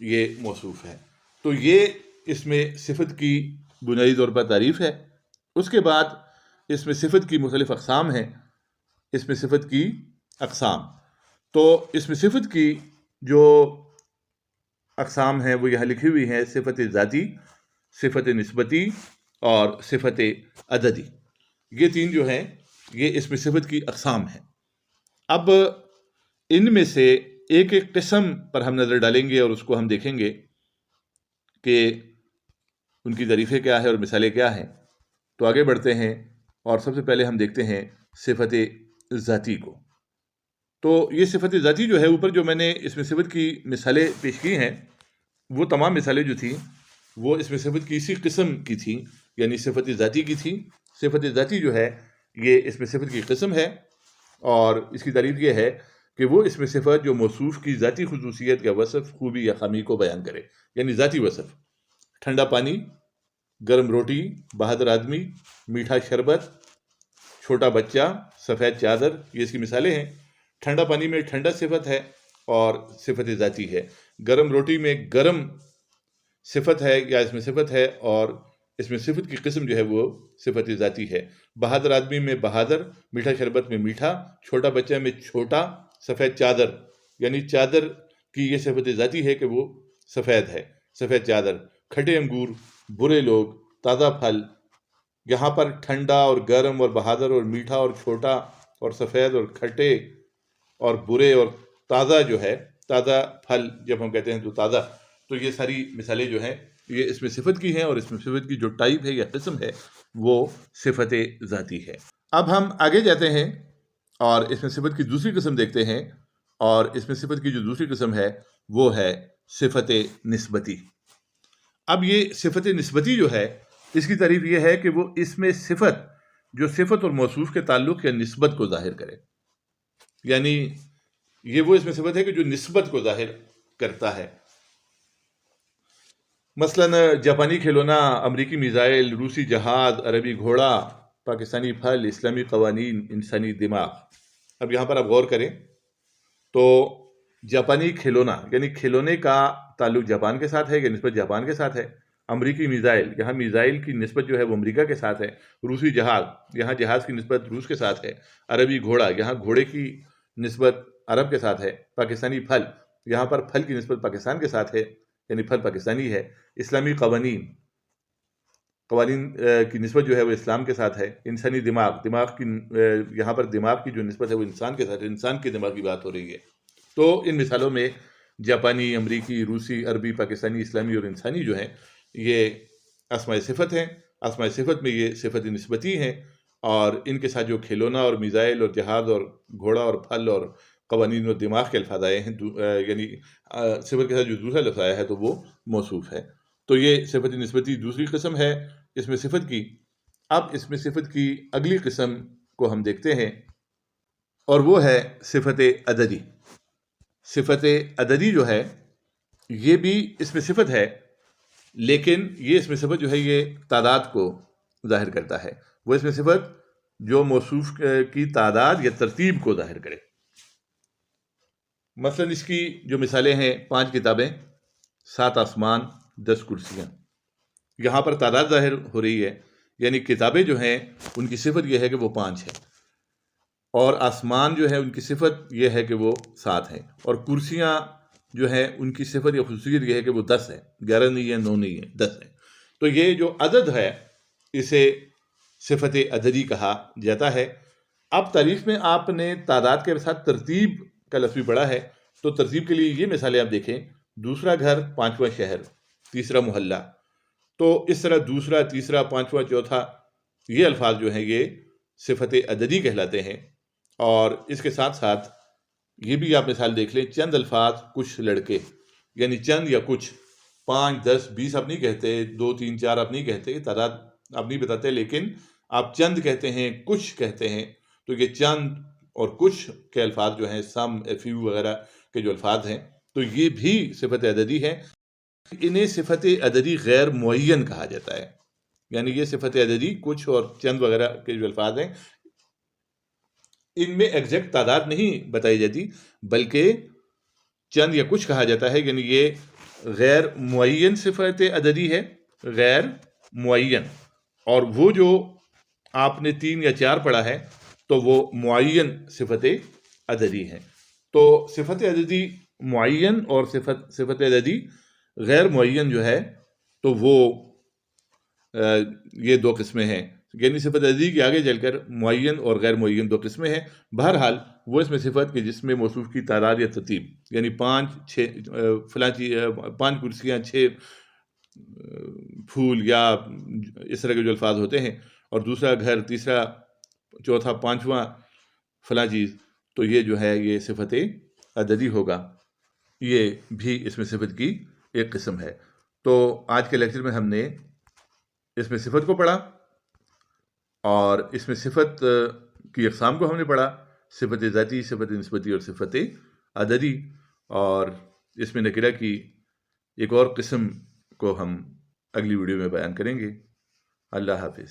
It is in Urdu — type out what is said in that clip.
یہ موصوف ہے۔ تو یہ اس میں صفت کی بنیادی طور پر تعریف ہے۔ اس کے بعد اس میں صفت کی مختلف اقسام ہیں۔ اس میں صفت کی اقسام، تو اس میں صفت کی جو اقسام ہیں وہ یہاں لکھی ہوئی ہیں: صفت ذاتی، صفت نسبتی اور صفت عددی۔ یہ تین جو ہیں یہ اس میں صفت کی اقسام ہیں۔ اب ان میں سے ایک ایک قسم پر ہم نظر ڈالیں گے اور اس کو ہم دیکھیں گے کہ ان کی تعریفیں کیا ہے اور مثالیں کیا ہیں۔ تو آگے بڑھتے ہیں اور سب سے پہلے ہم دیکھتے ہیں صفت ذاتی کو۔ تو یہ صفت ذاتی جو ہے، اوپر جو میں نے اس میں صفت کی مثالیں پیش کی ہیں، وہ تمام مثالیں جو تھیں وہ اس میں صفت کی اسی قسم کی تھیں، یعنی صفت ذاتی کی تھیں۔ صفت ذاتی جو ہے یہ اس میں صفت کی قسم ہے، اور اس کی تعریف یہ ہے کہ وہ اس میں صفت جو موصوف کی ذاتی خصوصیت یا وصف، خوبی یا خامی کو بیان کرے، یعنی ذاتی وصف۔ ٹھنڈا پانی، گرم روٹی، بہادر آدمی، میٹھا شربت، چھوٹا بچہ، سفید چادر، یہ اس کی مثالیں ہیں۔ ٹھنڈا پانی میں ٹھنڈا صفت ہے اور صفت ذاتی ہے۔ گرم روٹی میں گرم صفت ہے یا اس میں صفت ہے، اور اس میں صفت کی قسم جو ہے وہ صفت ذاتی ہے۔ بہادر آدمی میں بہادر، میٹھا شربت میں میٹھا، چھوٹا بچہ میں چھوٹا، سفید چادر، یعنی چادر کی یہ صفت ذاتی ہے کہ وہ سفید ہے، سفید چادر۔ کھٹے انگور، برے لوگ، تازہ پھل، یہاں پر ٹھنڈا اور گرم اور بہادر اور میٹھا اور چھوٹا اور سفید اور کھٹے اور برے اور تازہ جو ہے، تازہ پھل جب ہم کہتے ہیں تو تازہ، تو یہ ساری مثالیں جو ہیں یہ اس میں صفت کی ہیں، اور اس میں صفت کی جو ٹائپ ہے یا قسم ہے وہ صفت ذاتی ہے۔ اب ہم آگے جاتے ہیں اور اس میں صفت کی دوسری قسم دیکھتے ہیں، اور اس میں صفت کی جو دوسری قسم ہے وہ ہے صفت نسبتی۔ اب یہ صفت نسبتی جو ہے اس کی تعریف یہ ہے کہ وہ اس میں صفت جو صفت اور موصوف کے تعلق یا نسبت کو ظاہر کرے، یعنی یہ وہ اس میں صفت ہے کہ جو نسبت کو ظاہر کرتا ہے۔ مثلا جاپانی کھلونا، امریکی میزائل، روسی جہاز، عربی گھوڑا، پاکستانی پھل، اسلامی قوانین، انسانی دماغ۔ اب یہاں پر آپ غور کریں تو جاپانی کھلونا یعنی کھلونے کا تعلق جاپان کے ساتھ ہے یا نسبت جاپان کے ساتھ ہے۔ امریکی میزائل، یہاں میزائل کی نسبت جو ہے وہ امریکہ کے ساتھ ہے۔ روسی جہاز، یہاں جہاز کی نسبت روس کے ساتھ ہے۔ عربی گھوڑا، یہاں گھوڑے کی نسبت عرب کے ساتھ ہے۔ پاکستانی پھل، یہاں پر پھل کی نسبت پاکستان کے ساتھ ہے، یعنی پھل پاکستانی ہے۔ اسلامی قوانین، قوانین کی نسبت جو ہے وہ اسلام کے ساتھ ہے۔ انسانی دماغ، دماغ کی یہاں پر دماغ کی جو نسبت ہے وہ انسان کے ساتھ ہے، انسان کے دماغ کی بات ہو رہی ہے۔ تو ان مثالوں میں جاپانی، امریکی، روسی، عربی، پاکستانی، اسلامی اور انسانی جو ہیں یہ اسماء صفت ہیں۔ اسماء صفت میں یہ صفت نسبتی ہیں، اور ان کے ساتھ جو کھلونا اور میزائل اور جہاز اور گھوڑا اور پھل اور قوانین اور دماغ کے الفاظ آئے ہیں، یعنی صفت کے ساتھ جو دوسرا لفظ آیا ہے تو وہ موصوف ہے۔ تو یہ صفت نسبتی دوسری قسم ہے اس میں صفت کی۔ اب اس میں صفت کی اگلی قسم کو ہم دیکھتے ہیں، اور وہ ہے صفت عددی۔ صفت عددی جو ہے یہ بھی اس میں صفت ہے، لیکن یہ اس میں صفت جو ہے یہ تعداد کو ظاہر کرتا ہے۔ وہ اس میں صفت جو موصوف کی تعداد یا ترتیب کو ظاہر کرے۔ مثلا اس کی جو مثالیں ہیں: 5 کتابیں، 7 آسمان، 10 کرسیاں۔ یہاں پر تعداد ظاہر ہو رہی ہے، یعنی کتابیں جو ہیں ان کی صفت یہ ہے کہ وہ 5 ہے، اور آسمان جو ہے ان کی صفت یہ ہے کہ وہ 7 ہیں، اور کرسیاں جو ہیں ان کی صفت یا خصوصیت یہ ہے کہ وہ 10 ہے، 11 نہیں ہے، 9 نہیں ہے، 10 ہے۔ تو یہ جو عدد ہے اسے صفت عددی کہا جاتا ہے۔ اب تعریف میں آپ نے تعداد کے ساتھ ترتیب کا لفظ بھی پڑھا ہے، تو ترتیب کے لیے یہ مثالیں آپ دیکھیں: دوسرا گھر، 5واں شہر، تیسرا محلہ۔ تو اس طرح دوسرا، تیسرا، 5واں، چوتھا، یہ الفاظ جو ہیں یہ صفت عددی کہلاتے ہیں۔ اور اس کے ساتھ ساتھ یہ بھی آپ مثال دیکھ لیں: چند الفاظ، کچھ لڑکے، یعنی چند یا کچھ، 5، 10، 20 آپ نہیں کہتے، 2، 3، 4 آپ نہیں کہتے، تعداد آپ نہیں بتاتے، لیکن آپ چند کہتے ہیں، کچھ کہتے ہیں۔ تو یہ چند اور کچھ کے الفاظ جو ہیں، سم، فیو وغیرہ کے جو الفاظ ہیں، تو یہ بھی صفت عددی ہے۔ انہیں صفت عددی غیر معین کہا جاتا ہے، یعنی یہ صفت عددی کچھ اور چند وغیرہ کے جو الفاظ ہیں ان میں ایگزیکٹ تعداد نہیں بتائی جاتی، بلکہ چند یا کچھ کہا جاتا ہے، یعنی یہ غیر معین صفت عددی ہے، غیر معین، اور وہ جو آپ نے 3 یا 4 پڑھا ہے تو وہ معین صفت عددی ہے۔ تو صفت عددی معین اور صفت عددی غیر معین جو ہے تو وہ یہ 2 قسمیں ہیں، یعنی صفت عددی کے آگے چل کر معین اور غیر معین 2 قسمیں ہیں۔ بہرحال وہ اس میں صفت کہ جس میں موصوف کی تعداد یا ترتیب، یعنی 5 کرسیاں 6 پھول یا اس طرح کے جو الفاظ ہوتے ہیں، اور دوسرا گھر، تیسرا، چوتھا، پانچواں فلاں چیز، تو یہ جو ہے یہ صفت عددی ہوگا، یہ بھی اس میں صفت کی ایک قسم ہے۔ تو آج کے لیکچر میں ہم نے اس میں صفت کو پڑھا، اور اس میں صفت کی اقسام کو ہم نے پڑھا، صفت ذاتی، صفت نسبتی اور صفت عددی، اور اس میں نکرہ کی ایک اور قسم کو ہم اگلی ویڈیو میں بیان کریں گے۔ اللہ حافظ۔